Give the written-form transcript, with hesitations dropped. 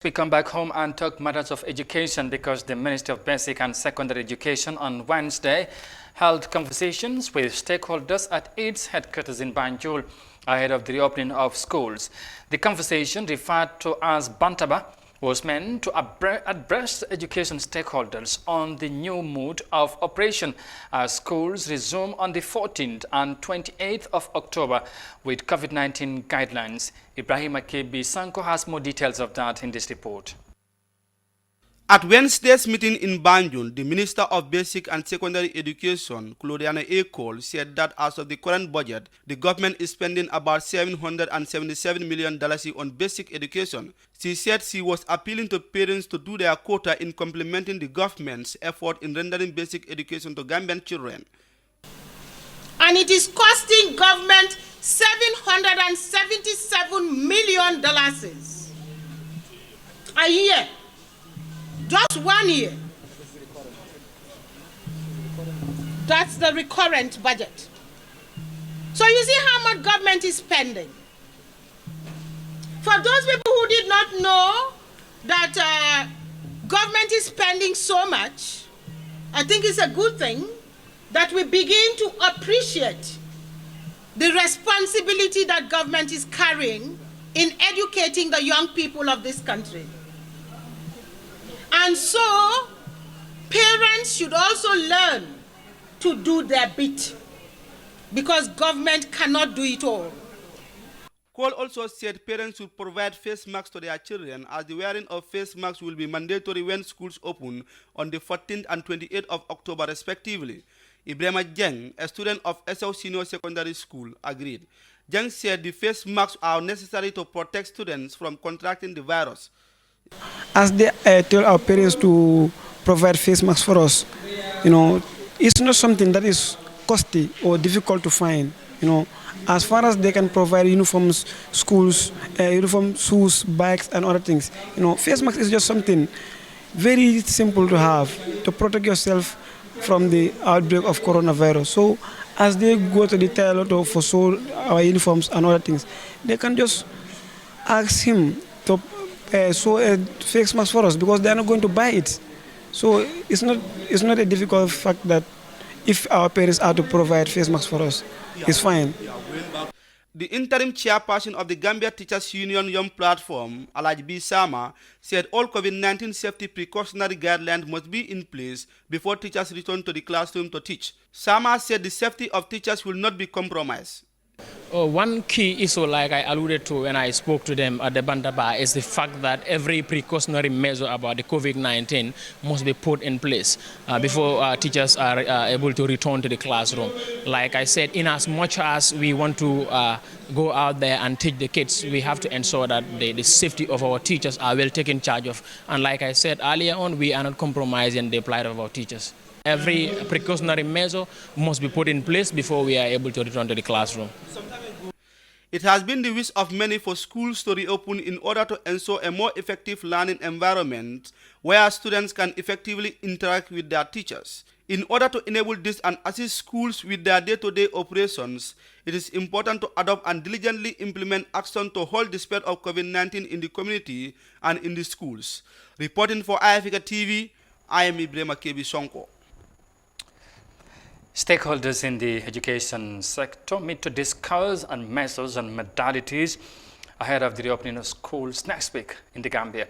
We come back home and talk matters of education because the Ministry of Basic and Secondary Education on Wednesday held conversations with stakeholders at its headquarters in Banjul ahead of the reopening of schools. The conversation, referred to as Bantaba, was meant to address education stakeholders on the new mode of operation as schools resume on the 14th and 28th of October with COVID-19 guidelines. Ibrahim Akebi Sanko has more details of that in this report. At Wednesday's meeting in Banjul, the Minister of Basic and Secondary Education, Claudiana A. Cole, said that as of the current budget, the government is spending about $777 million on basic education. She said she was appealing to parents to do their quota in complementing the government's effort in rendering basic education to Gambian children. And it is costing government $777 million a year. Just 1 year. That's the recurrent budget. So you see how much government is spending. For those people who did not know that government is spending so much, I think it's a good thing that we begin to appreciate the responsibility that government is carrying in educating the young people of this country. And so, parents should also learn to do their bit because government cannot do it all. Cole also said parents should provide face masks to their children as the wearing of face masks will be mandatory when schools open on the 14th and 28th of October respectively. Ibrahim Jeng, a student of SL Senior Secondary School, agreed. Jeng said the face masks are necessary to protect students from contracting the virus. As they tell our parents to provide face masks for us, it's not something that is costly or difficult to find. As far as they can provide uniforms, schools, uniform shoes, bags, and other things. Face masks is just something very simple to have to protect yourself from the outbreak of coronavirus. So, as they go to the tailor for our uniforms and other things, they can just ask him to sew a face mask for us because they are not going to buy it. So it's not a difficult fact that if our parents are to provide face masks for us, it's fine. The interim chairperson of the Gambia Teachers Union Young Platform, Alaj B. Sama, said all COVID-19 safety precautionary guidelines must be in place before teachers return to the classroom to teach. Sama said the safety of teachers will not be compromised. One key issue, like I alluded to when I spoke to them at the Bandaba, is the fact that every precautionary measure about the COVID-19 must be put in place before teachers are able to return to the classroom. Like I said, in as much as we want to go out there and teach the kids, we have to ensure that the safety of our teachers are well taken charge of. And like I said earlier on, we are not compromising the plight of our teachers. Every precautionary measure must be put in place before we are able to return to the classroom. It has been the wish of many for schools to reopen in order to ensure a more effective learning environment where students can effectively interact with their teachers. In order to enable this and assist schools with their day-to-day operations, it is important to adopt and diligently implement action to halt the spread of COVID-19 in the community and in the schools. Reporting for iAfrica TV, I am Ibrahim Akebi Sonko. Stakeholders in the education sector meet to discuss on measures and modalities ahead of the reopening of schools next week in the Gambia.